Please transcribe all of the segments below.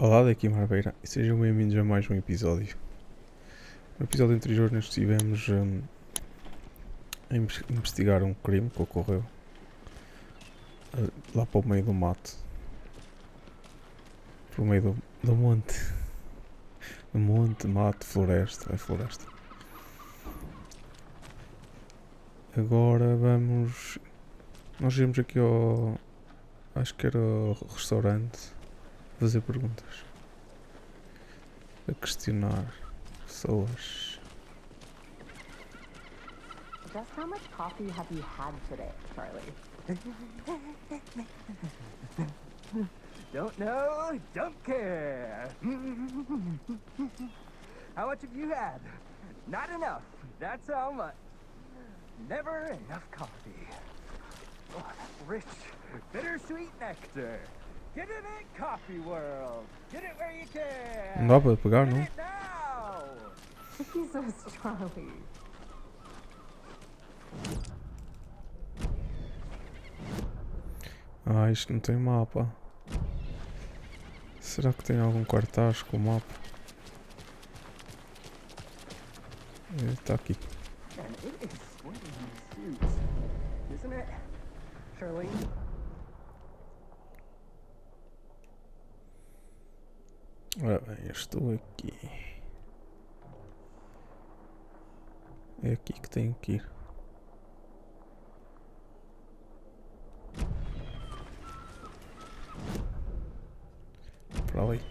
Olá, daqui Marveira e sejam bem-vindos a mais um episódio. No episódio anterior nós estivemos a investigar um crime que ocorreu lá para o meio do mato. Para o meio do monte. Do monte, mato, floresta. É floresta. Agora vamos... Nós íamos aqui ao... Acho que era o restaurante. Fazer perguntas. A questionar pessoas. Just how much coffee have you had today, Charlie? Don't know, don't care. How much have you had? Not enough. That's how much. Never enough coffee. Oh, that rich, bittersweet nectar. Get it in Coffee World. Get it where you can. Não dá para pegar, Get não? it now. Jesus, Charlie. Ah, isto não tem mapa. Será que tem algum cartaz com o mapa? Está aqui. And it is sweaty suit, isn't it, Charlene? Ora bem, eu estou aqui. É aqui que tenho que ir. Para ali.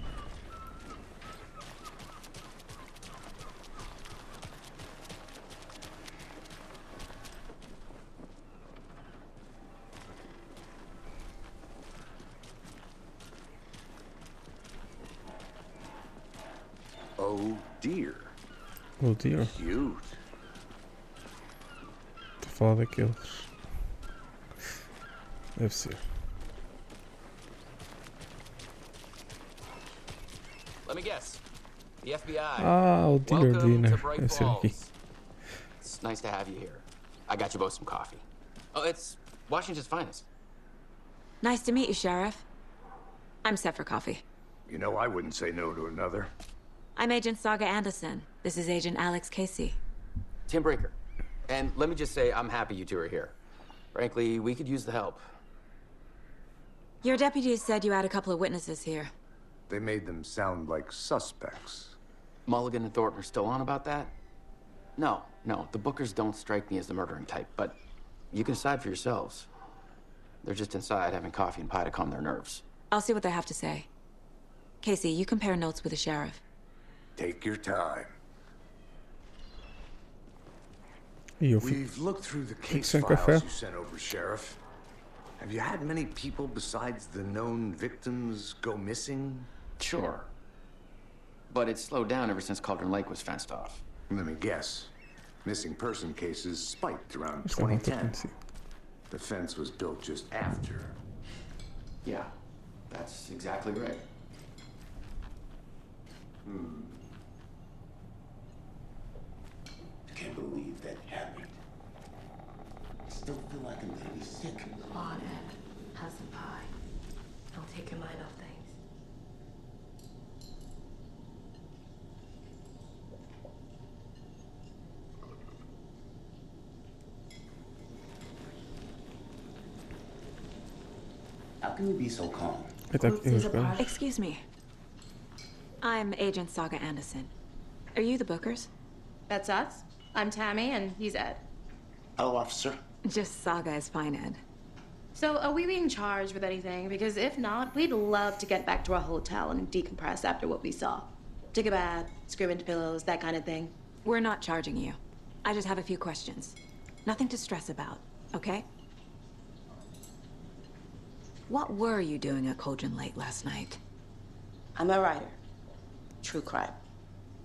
Oh dear. Oh dear, Cute. estou a falar daqueles. Deve ser. Let me guess. The FBI. Ah, o dealer Welcome dinner. to Bright Deve ser aqui. Falls. It's nice to have you here. I got you both some coffee. Oh, it's Washington's finest. Nice to meet you, Sheriff. I'm set for coffee. You know, I wouldn't say no to another. I'm Agent Saga Anderson. This is Agent Alex Casey. Tim Breaker. And let me just say, I'm happy you two are here. Frankly, we could use the help. Your deputies said you had a couple of witnesses here. They made them sound like suspects. Mulligan and Thornton are still on about that? No, the Bookers don't strike me as the murdering type, but you can decide for yourselves. They're just inside having coffee and pie to calm their nerves. I'll see what they have to say. Casey, you compare notes with the sheriff. Take your time. E eu fui. We've looked through the case sem files café. you sent over, Sheriff. Have you had many people besides the known victims go missing? Sure. But it's slowed down ever since Cauldron Lake was fenced off. Let me guess. Missing person cases spiked around Isto é muito 2010. conhecido. The fence was built just after. Yeah, that's exactly right. Can't believe that happened. Still feel like I'm gonna be sick. Come on, Ed. Have some pie. Don't take your mind off things. How can you be so calm? Está aqui Who's nos the pés. part? Excuse me. I'm Agent Saga Anderson. Are you the Bookers? That's us. I'm Tammy, and he's Ed. Hello, officer. Just Saga is fine, Ed. So, are we being charged with anything? Because if not, we'd love to get back to our hotel and decompress after what we saw. Take a bath, scream into pillows, that kind of thing. We're not charging you. I just have a few questions. Nothing to stress about, okay? What were you doing at Cauldron Lake last night? I'm a writer. True crime.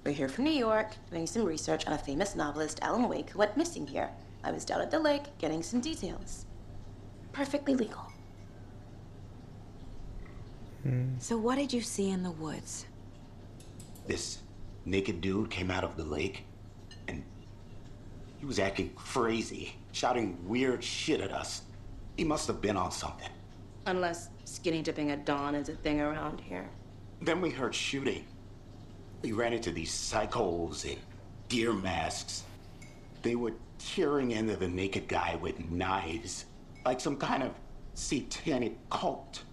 We're here from New York, doing some research on a famous novelist, Alan Wake, who went missing here. I was down at the lake, getting some details. Perfectly legal. So what did you see in the woods? This naked dude came out of the lake, and he was acting crazy, shouting weird shit at us. He must have been on something. Unless skinny dipping at dawn is a thing around here. Then we heard shooting. We ran into these psychos in deer masks. They were tearing into the naked guy with knives, like some kind of satanic cult.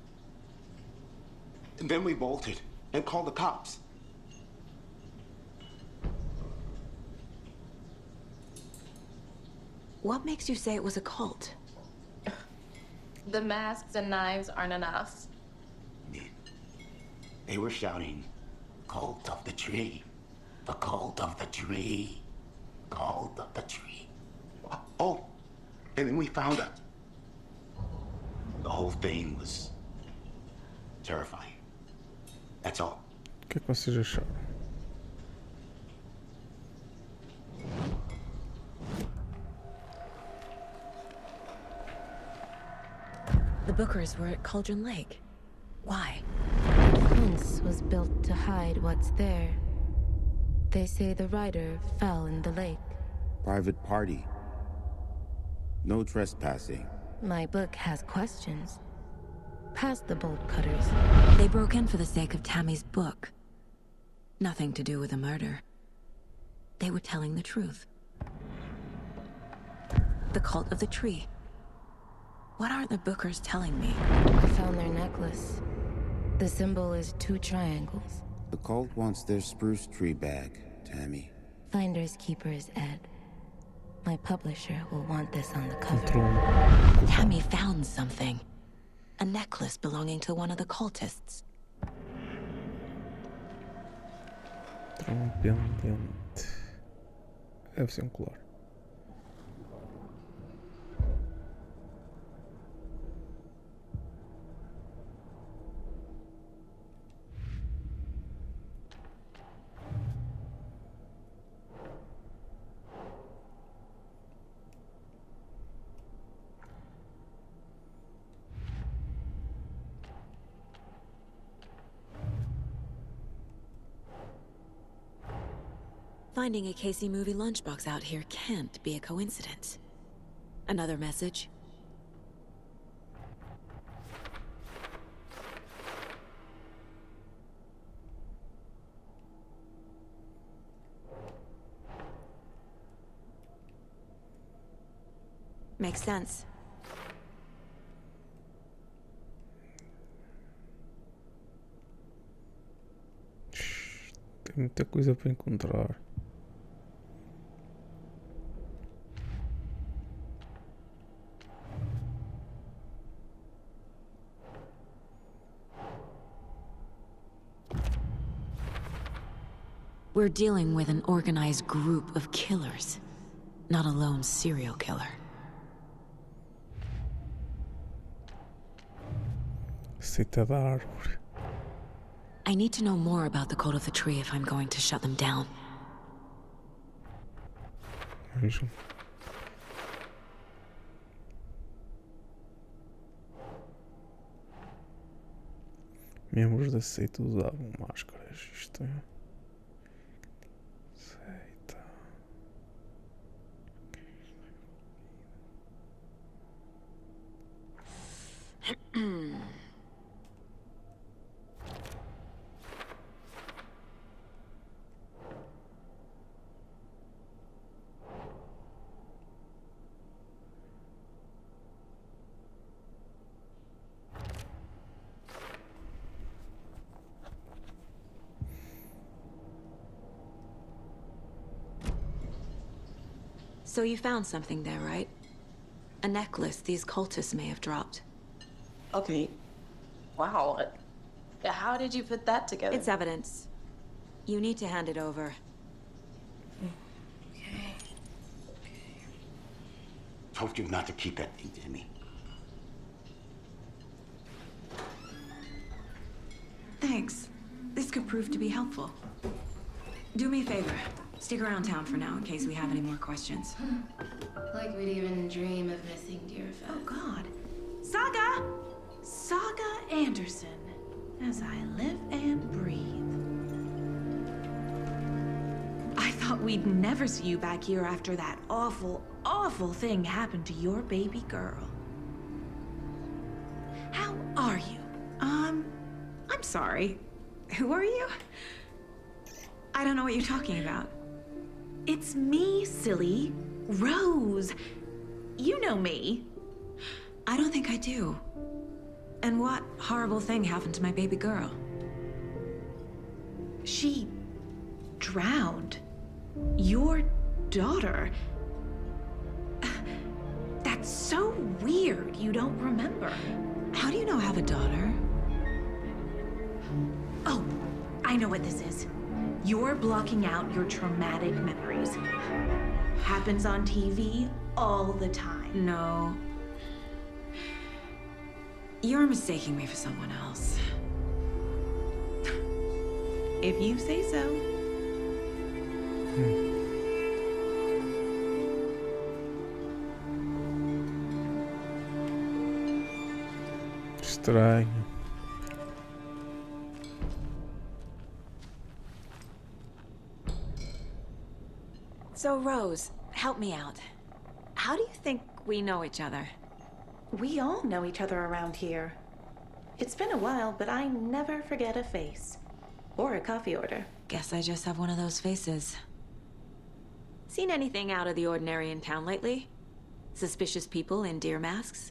And then we bolted and called the cops. What makes you say it was a cult? The masks and knives aren't enough. They were shouting, "Cult of the tree, the cult of the tree, cult of the tree." Oh, and then we found it. The whole thing was terrifying. That's all. O que é que vocês acharam? The Bookers were at Cauldron Lake. Why? The fence was built to hide what's there. They say the rider fell in the lake. Private party. No trespassing. My book has questions. Past the bolt cutters. They broke in for the sake of Tammy's book. Nothing to do with a murder. They were telling the truth. The cult of the tree. What aren't the Bookers telling me? I found their necklace. The symbol is 2 triangles. The cult wants their spruce tree back, Tammy. Finders keepers, Ed. My publisher will want this on the cover. Controle. Tammy found something. A necklace belonging to one of the cultists. Pendente. Deve ser colar. Finding a Casey movie lunchbox out here can't be a coincidence. Another message? Makes sense. Tem muita coisa para encontrar. We're dealing with an organized group of killers, not a lone serial killer. Seita da árvore. I need to know more about the cult of the tree if I'm going to shut them down. Vejam. Membros da seita usavam máscaras. Isto é. Seita. So you found something there, right? A necklace these cultists may have dropped. Okay. Wow. How did you put that together? It's evidence. You need to hand it over. Okay. Told you not to keep that thing, Timmy. Thanks. This could prove to be helpful. Do me a favor. Stick around town for now in case we have any more questions. Like we'd even dream of missing dear Oh, Fez. God. Saga! Saga Anderson. As I live and breathe. I thought we'd never see you back here after that awful, awful thing happened to your baby girl. How are you? I'm sorry. Who are you? I don't know what you're talking about. It's me, silly. Rose. You know me. I don't think I do. And what horrible thing happened to my baby girl? She drowned. Your daughter. That's so weird you don't remember. How do you know I have a daughter? Oh, I know what this is. You're blocking out your traumatic memories. Happens on TV all the time. No. You're mistaking me for someone else. If you say so. Estranho. So, Rose, help me out. How do you think we know each other? We all know each other around here. It's been a while, but I never forget a face. Or a coffee order. Guess I just have one of those faces. Seen anything out of the ordinary in town lately? Suspicious people in deer masks?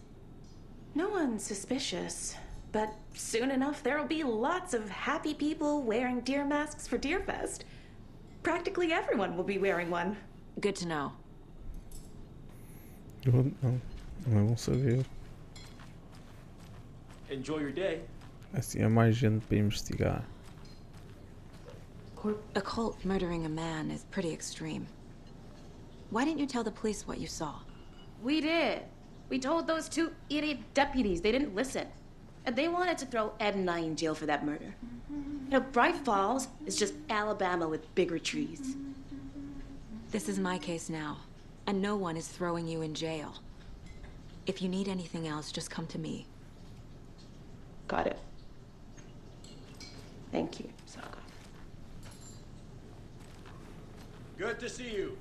No one's suspicious. But soon enough, there'll be lots of happy people wearing deer masks for Deerfest. Practically everyone will be wearing one. Good to know. Não é bom saber. Enjoy your day. Assim é mais gente para investigar. A cult murdering a man is pretty extreme. Why didn't you tell the police what you saw? We did. We told those two idiot deputies. They didn't listen. And they wanted to throw Ed and I in jail for that murder. You know, Bright Falls is just Alabama with bigger trees. This is my case now, and no one is throwing you in jail. If you need anything else, just come to me. Got it. Thank you, Sokka. Good to see you.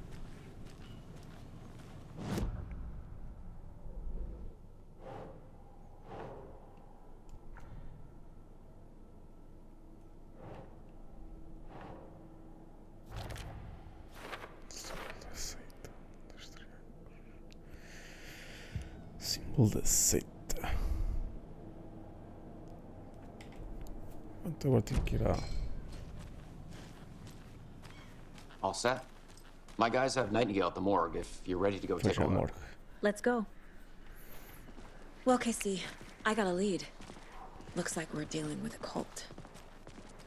Símbolo da seita. Então agora tenho que ir à... All set? My guys have Nightingale at the morgue if you're ready to go take a look. morgue. Let's go. Well, Casey, I got a lead. Looks like we're dealing with a cult.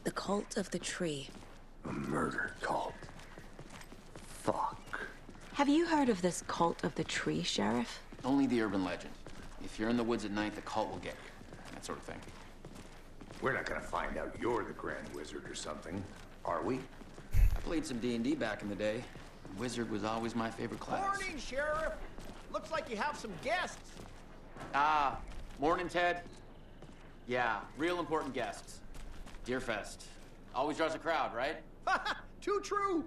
The cult of the tree. A murder cult. Fuck. Have you heard of this cult of the tree, Sheriff? Only the urban legend. If you're in the woods at night, the cult will get you. That sort of thing. We're not gonna find out you're the Grand Wizard or something, are we? I played some D&D back in the day. Wizard was always my favorite class. Morning, Sheriff. Looks like you have some guests. Ah, morning, Ted. Yeah, real important guests. Deerfest. Always draws a crowd, right? Too true.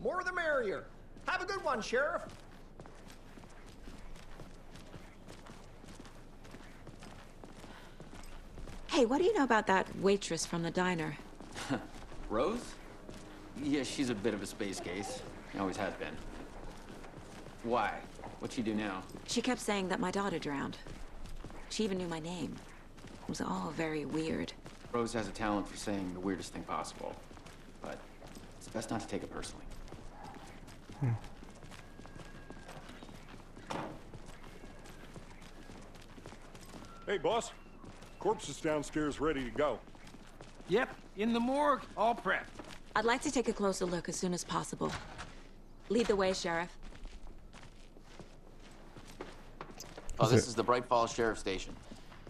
More the merrier. Have a good one, Sheriff. Hey, what do you know about that waitress from the diner? Rose? Yeah, she's a bit of a space case. Always has been. Why? What'd she do now? She kept saying that my daughter drowned. She even knew my name. It was all very weird. Rose has a talent for saying the weirdest thing possible. But it's best not to take it personally. Hey, boss. Corpse is downstairs ready to go. Yep, in the morgue, all prepped. I'd like to take a closer look as soon as possible. Lead the way, Sheriff. Oh, this is the Bright Falls Sheriff Station.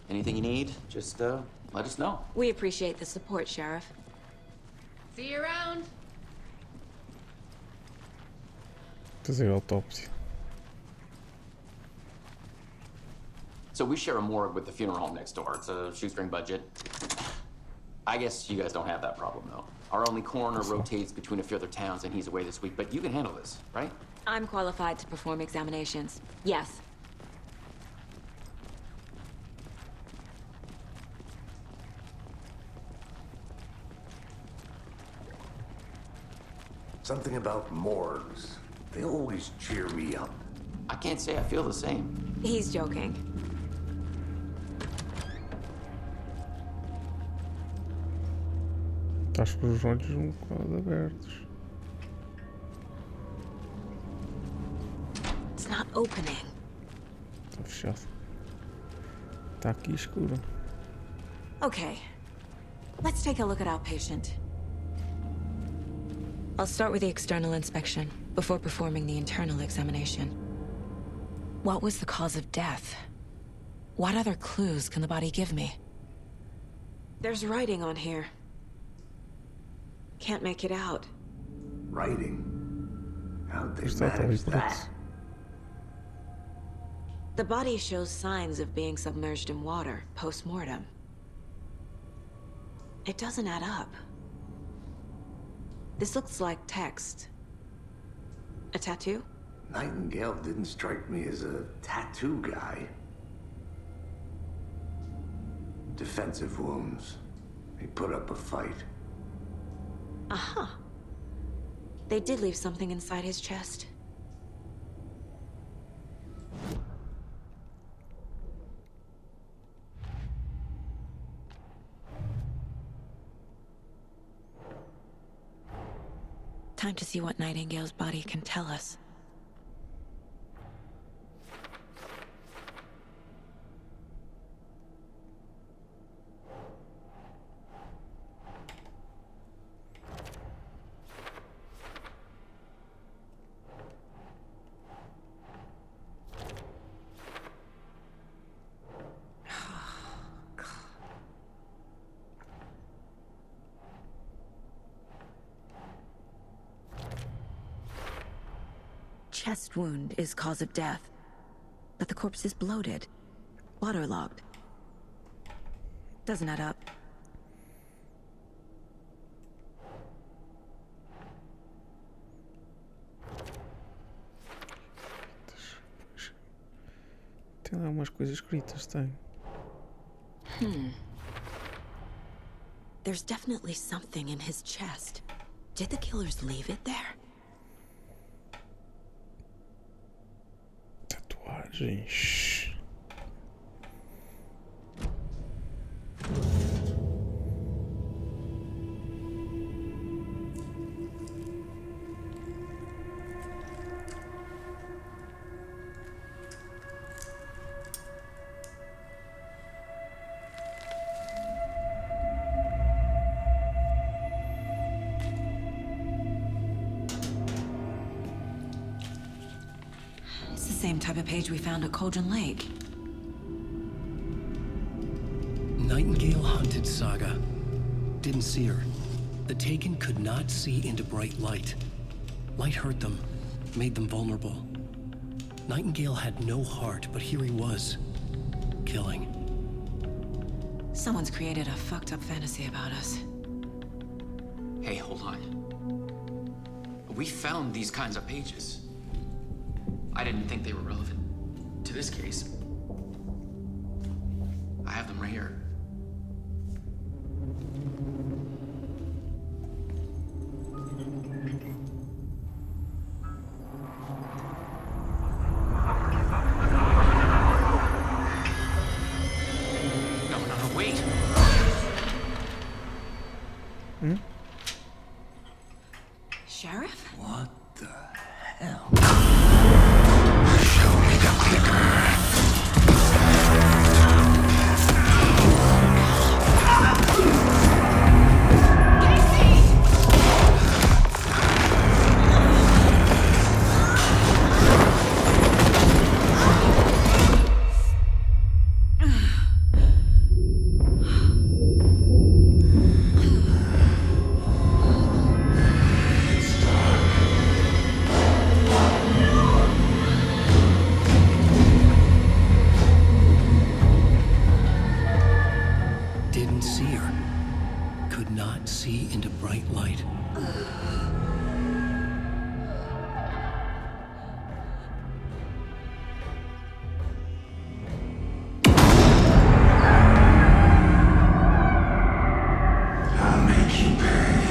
Anything you need, just let us know. We appreciate the support, Sheriff. See you around. Fazer autópsia. So we share a morgue with the funeral home next door. It's a shoestring budget. I guess you guys don't have that problem, though. Our only coroner rotates between a few other towns, and he's away this week. But you can handle this, right? I'm qualified to perform examinations. Yes. Something about morgues. They always cheer me up. I can't say I feel the same. He's joking. Estás com os olhos um bocado abertos. It's not opening. Está fechado. Está aqui escuro. Okay. Let's take a look at outpatient. I'll start with the external inspection before performing the internal examination. What was the cause of death? What other clues can the body give me? There's writing on here. Can't make it out. Writing? How'd they Está manage ali that? The body shows signs of being submerged in water post-mortem. It doesn't add up. This looks like text. A tattoo? Nightingale didn't strike me as a tattoo guy. Defensive wounds. He put up a fight. Uh-huh. They did leave something inside his chest. Time to see what Nightingale's body can tell us. Chest wound is cause of death, but the corpse is bloated, waterlogged. Doesn't add up. Tem lá umas coisas escritas, tem. There's definitely something in his chest. Did the killers leave it there? Tatuagens. It's the same type of page we found at Cauldron Lake. Nightingale hunted Saga. Didn't see her. The Taken could not see into bright light. Light hurt them, made them vulnerable. Nightingale had no heart, but here he was, killing. Someone's created a fucked up fantasy about us. Hey, hold on. We found these kinds of pages. I didn't think they were relevant to this case. I have them right here. No, wait. Sheriff? What the hell? Show me the clicker. Didn't see her. Could not see into bright light. I'll make you pay.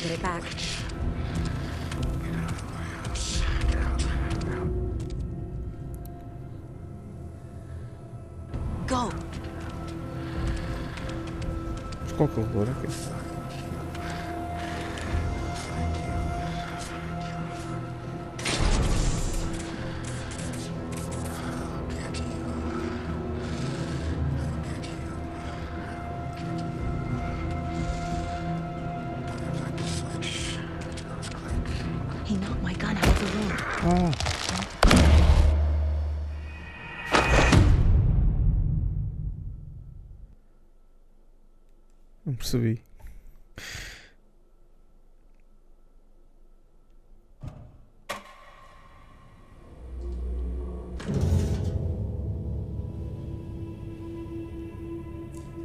get it back. Go! Qual que é o valor aqui? He knocked my gun out of the room. Ah! Não percebi.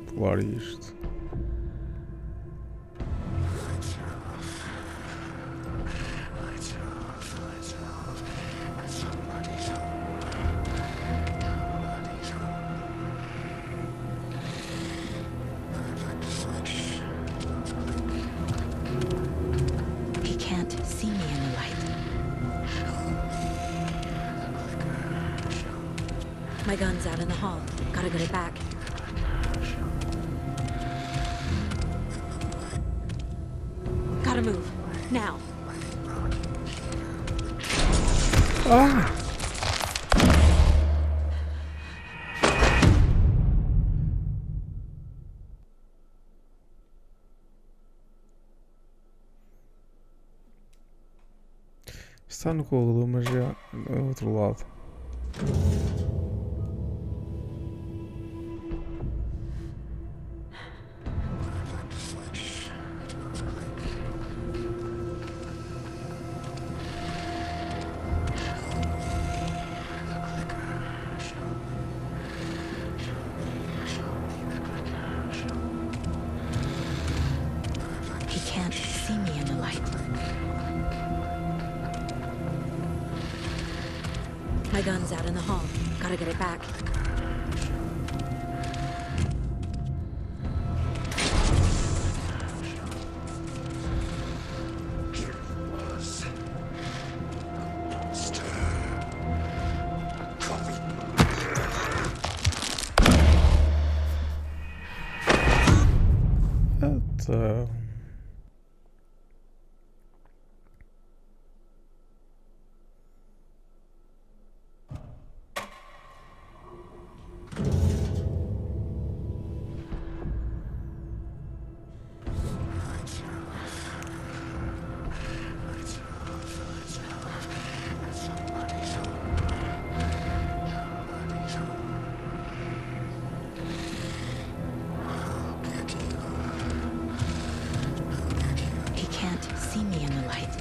Pular isto. He can't see me in the light. My gun's out in the hall. Gotta get it back. Gotta move. Now. Ah! Está no corredor, mas já no outro lado. He can't see me in the light. My gun's out in the hall. Gotta get it back. Então... He can't see me in the light.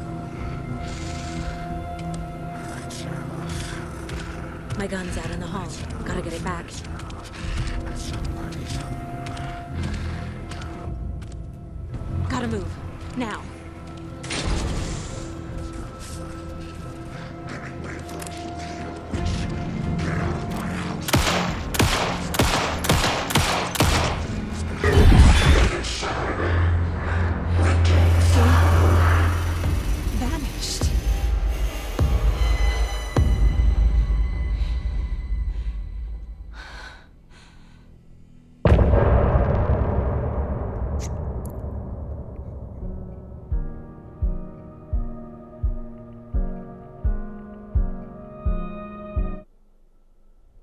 My gun's out in the hall. Gotta get it back. Gotta move. Now. Vanished.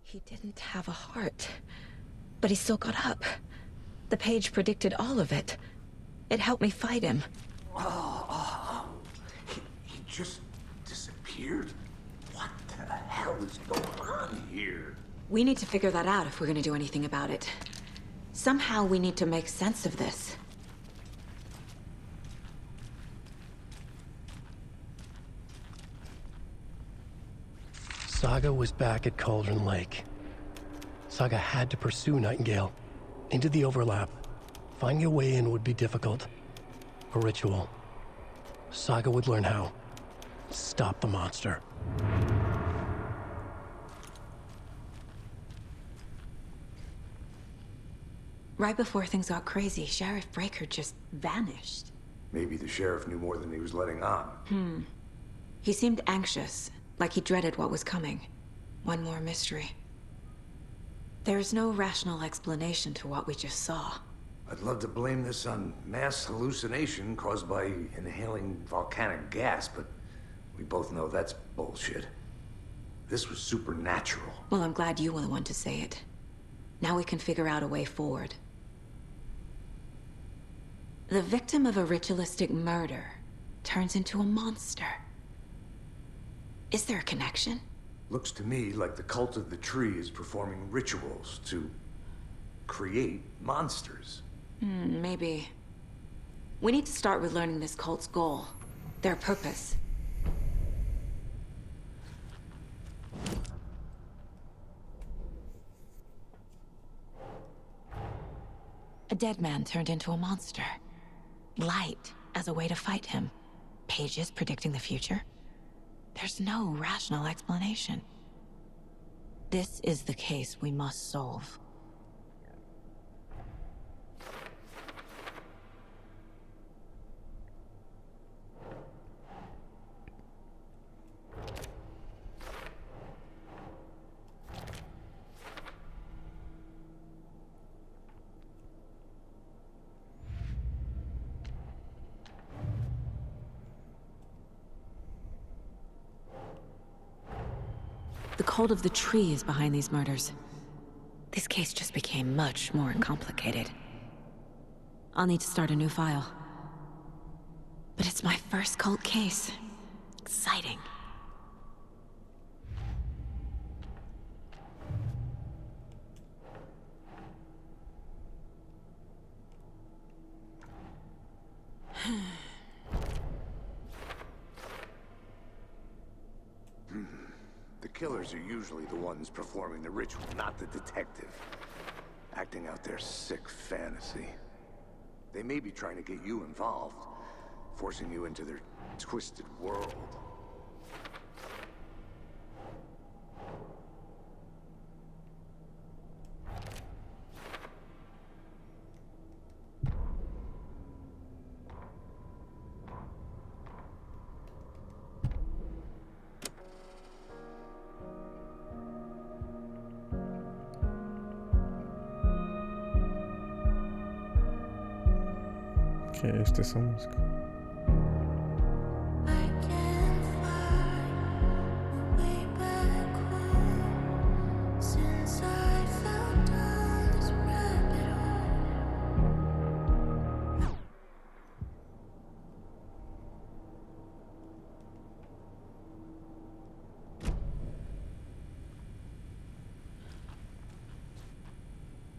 He didn't have a heart, but he still got up. The page predicted all of it. It helped me fight him. He just disappeared? What the hell is going on here? We need to figure that out if we're gonna do anything about it. Somehow we need to make sense of this. Saga was back at Cauldron Lake. Saga had to pursue Nightingale. Into the overlap. Finding a way in would be difficult. A ritual. Saga would learn how. Stop the monster. Right before things got crazy, Sheriff Breaker just vanished. Maybe the sheriff knew more than he was letting on. He seemed anxious, like he dreaded what was coming. One more mystery. There's no rational explanation to what we just saw. I'd love to blame this on mass hallucination caused by inhaling volcanic gas, but we both know that's bullshit. This was supernatural. Well, I'm glad you were the one to say it. Now we can figure out a way forward. The victim of a ritualistic murder turns into a monster. Is there a connection? Looks to me like the cult of the tree is performing rituals to create monsters. Maybe. We need to start with learning this cult's goal, their purpose. A dead man turned into a monster. Light as a way to fight him. Pages predicting the future. There's no rational explanation. This is the case we must solve. The cult of the tree is behind these murders. This case just became much more complicated. I'll need to start a new file. But it's my first cult case. Exciting. The killers are usually the ones performing the ritual, not the detective. Acting out their sick fantasy. They may be trying to get you involved, forcing you into their twisted world. Que é esta música?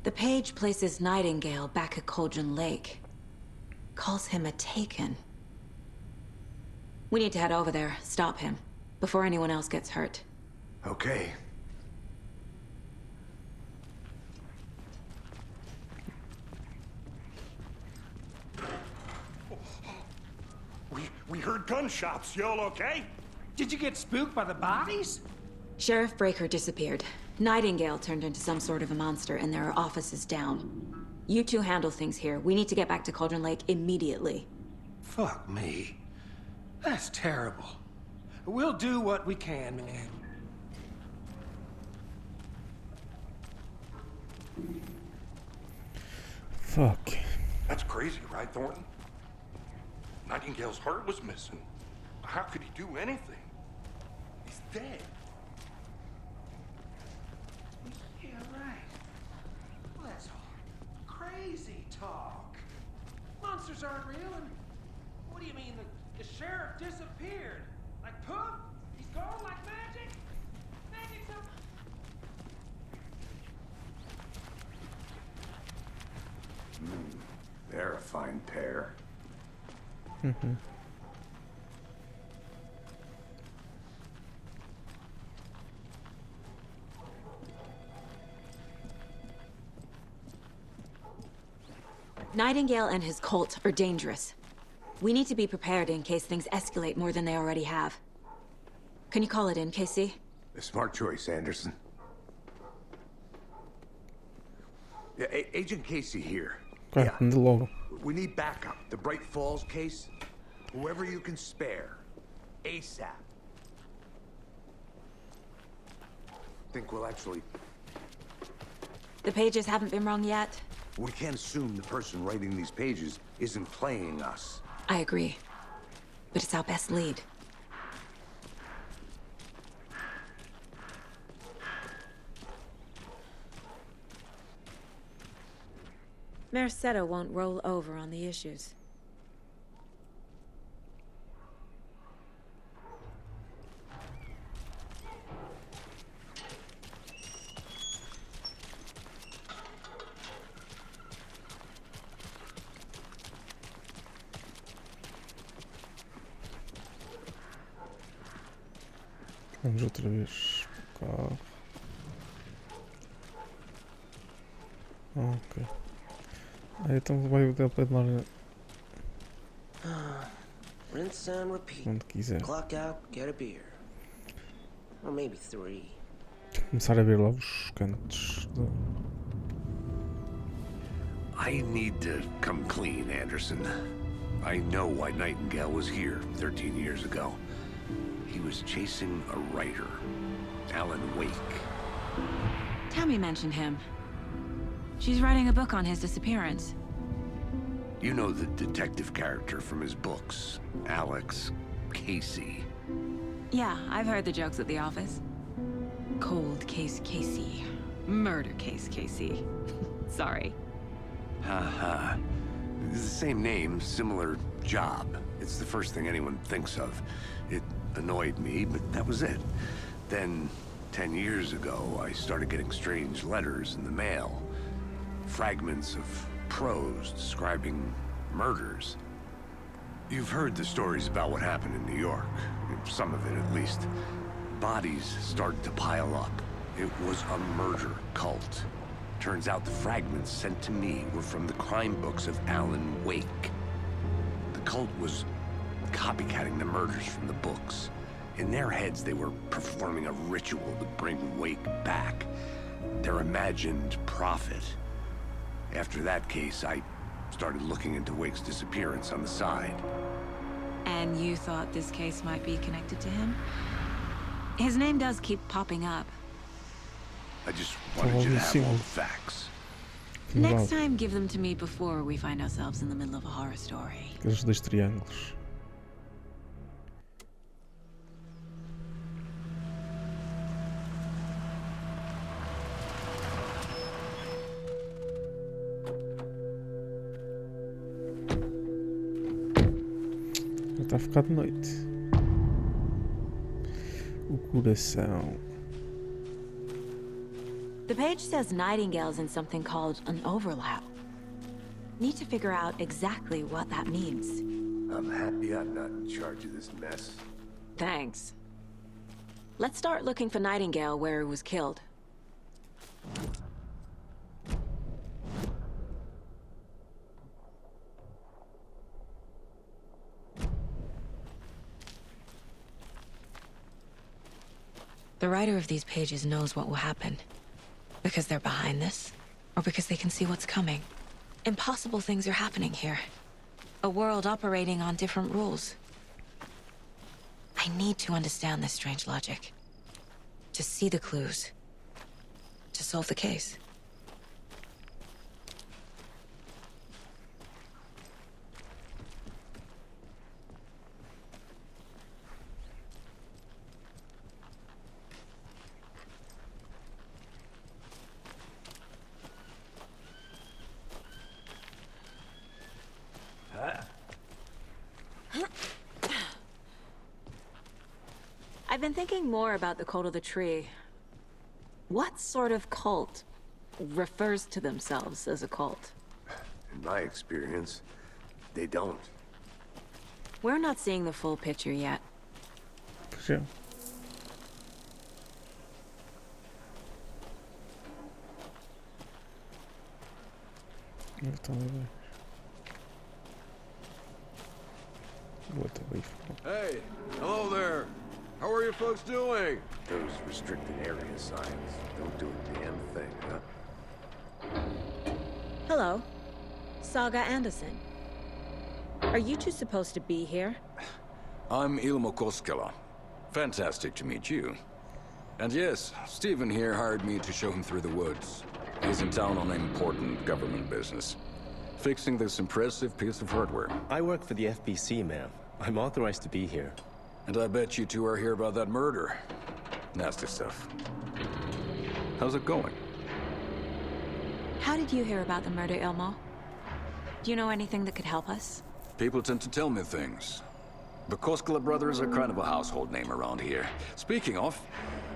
The page places Nightingale back at Cauldron Lake. Calls him a Taken. We need to head over there, stop him, before anyone else gets hurt. Okay. We heard gunshots. Y'all okay? Did you get spooked by the bodies? Sheriff Breaker disappeared. Nightingale turned into some sort of a monster, and there are offices down. You two handle things here. We need to get back to Cauldron Lake immediately. Fuck me. That's terrible. We'll do what we can, man. Fuck. That's crazy, right, Thornton? Nightingale's heart was missing. How could he do anything? He's dead. Yeah, right. Well, that's crazy talk. Monsters aren't real, and what do you mean? The sheriff disappeared? Like poof? He's gone like magic? Magic's up. They're a fine pair. Nightingale and his cult are dangerous. We need to be prepared in case things escalate more than they already have. Can you call it in, KC? A smart choice, Anderson. Yeah, Agent Casey here. Claro, ande logo. We need backup. The Bright Falls case. Whoever you can spare. ASAP. Think we'll actually... The pages haven't been wrong yet? We can't assume the person writing these pages isn't playing us. I agree. But it's our best lead. Mercado won't roll over on the issues. Vamos outra vez para o carro. Ok. Então vai dar para demorar Rinse and repeat. onde quiser. Clock out, get a beer. Or maybe 3. Começar a ver lá os cantos. I need to come clean, Anderson. I know why Nightingale was here 13 years ago. He was chasing a writer, Alan Wake. Tammy mentioned him. She's writing a book on his disappearance. You know the detective character from his books, Alex Casey. Yeah, I've heard the jokes at the office. Cold case Casey. Murder case Casey. Sorry. Haha. It's the same name, similar job. It's the first thing anyone thinks of. It annoyed me, but that was it. Then, 10 years ago, I started getting strange letters in the mail. Fragments of prose describing murders. You've heard the stories about what happened in New York. Some of it, at least. Bodies started to pile up. It was a murder cult. Turns out the fragments sent to me were from the crime books of Alan Wake. The cult was copycatting the murders from the books. In their heads, they were performing a ritual to bring Wake back. Their imagined prophet. After that case, I started looking into Wake's disappearance on the side. And you thought this case might be connected to him? His name does keep popping up. I just wanted you to have all the facts. Next time, give them to me before we find ourselves in the middle of a horror story. Aqueles dois triângulos. Já está a ficar de noite. O coração. The page says Nightingale's in something called an overlap. Need to figure out exactly what that means. I'm happy I'm not in charge of this mess. Thanks. Let's start looking for Nightingale where he was killed. The writer of these pages knows what will happen. Because they're behind this, or because they can see what's coming. Impossible things are happening here. A world operating on different rules. I need to understand this strange logic. To see the clues. To solve the case. I've been thinking more about the cult of the tree. What sort of cult refers to themselves as a cult? In my experience, they don't. We're not seeing the full picture yet. Sure. Hey, hello there. How are you folks doing? Those restricted area signs don't do a damn thing, huh? Hello. Saga Anderson. Are you two supposed to be here? I'm Ilmo Koskela. Fantastic to meet you. And yes, Stephen here hired me to show him through the woods. He's in town on important government business. Fixing this impressive piece of hardware. I work for the FBC, ma'am. I'm authorized to be here. And I bet you two are here about that murder. Nasty stuff. How's it going? How did you hear about the murder, Ilmo? Do you know anything that could help us? People tend to tell me things. The Koskela brothers are kind of a household name around here. Speaking of,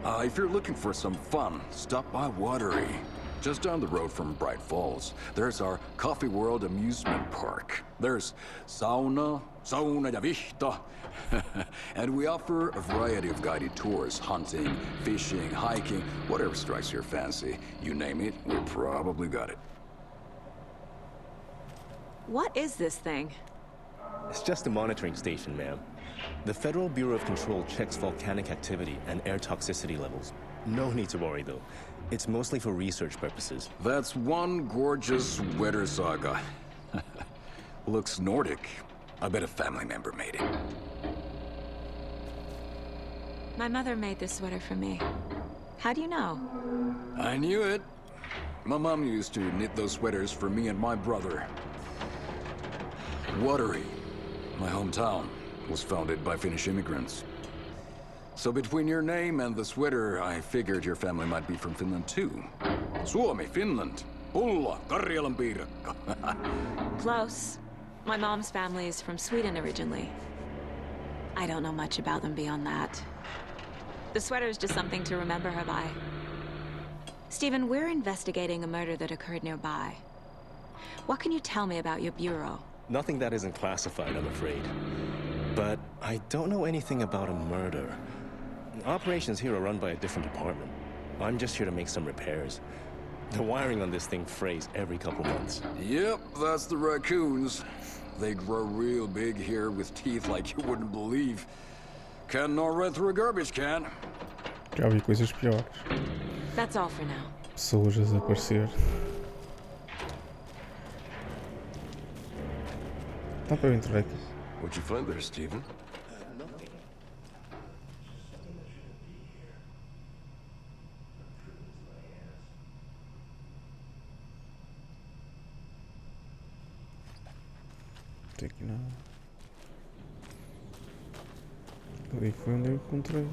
if you're looking for some fun, stop by Watery. Just down the road from Bright Falls, there's our Coffee World amusement park. There's sauna ja vihto. And we offer a variety of guided tours, hunting, fishing, hiking, whatever strikes your fancy. You name it, we probably got it. What is this thing? It's just a monitoring station, ma'am. The Federal Bureau of Control checks volcanic activity and air toxicity levels. No need to worry, though. It's mostly for research purposes. That's one gorgeous sweater, Saga. Looks Nordic. I bet a family member made it. My mother made this sweater for me. How do you know? I knew it. My mom used to knit those sweaters for me and my brother. Watery, my hometown, was founded by Finnish immigrants. So between your name and the sweater, I figured your family might be from Finland too. Suomi, Finland. Pulla, Karjalan piirakka. Close. My mom's family is from Sweden originally. I don't know much about them beyond that. The sweater is just something to remember her by. Stephen, we're investigating a murder that occurred nearby. What can you tell me about your bureau? Nothing that isn't classified, I'm afraid. But I don't know anything about a murder. Operations here are run by a different department. I'm just here to make some repairs. The wiring on this thing frays every couple months. Yep, that's the raccoons. They grow real big here with teeth like you wouldn't believe. Can't gnaw right through a garbage can. Já vi coisas piores. That's all for now. Pessoas a desaparecer. Dá para eu entrar aqui? What'd you find there, Stephen? Nothing. Não tem aqui nada. Ali foi onde eu encontrei.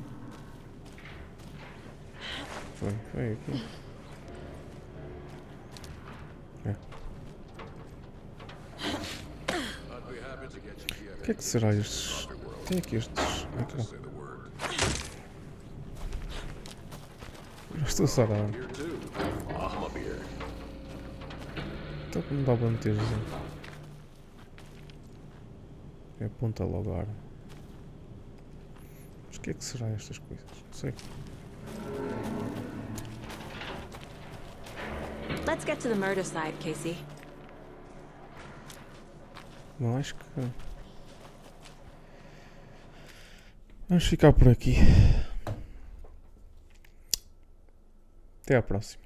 Foi aqui. É. O que é que será estes? Tem aqui estes. Aqui. Já estou sarado. Então como dá para meter assim? É ponta logo a arma. Mas o que é que será estas coisas? Não sei. Let's get to the murder site, Casey. Bom, acho que vamos ficar por aqui. Até à próxima.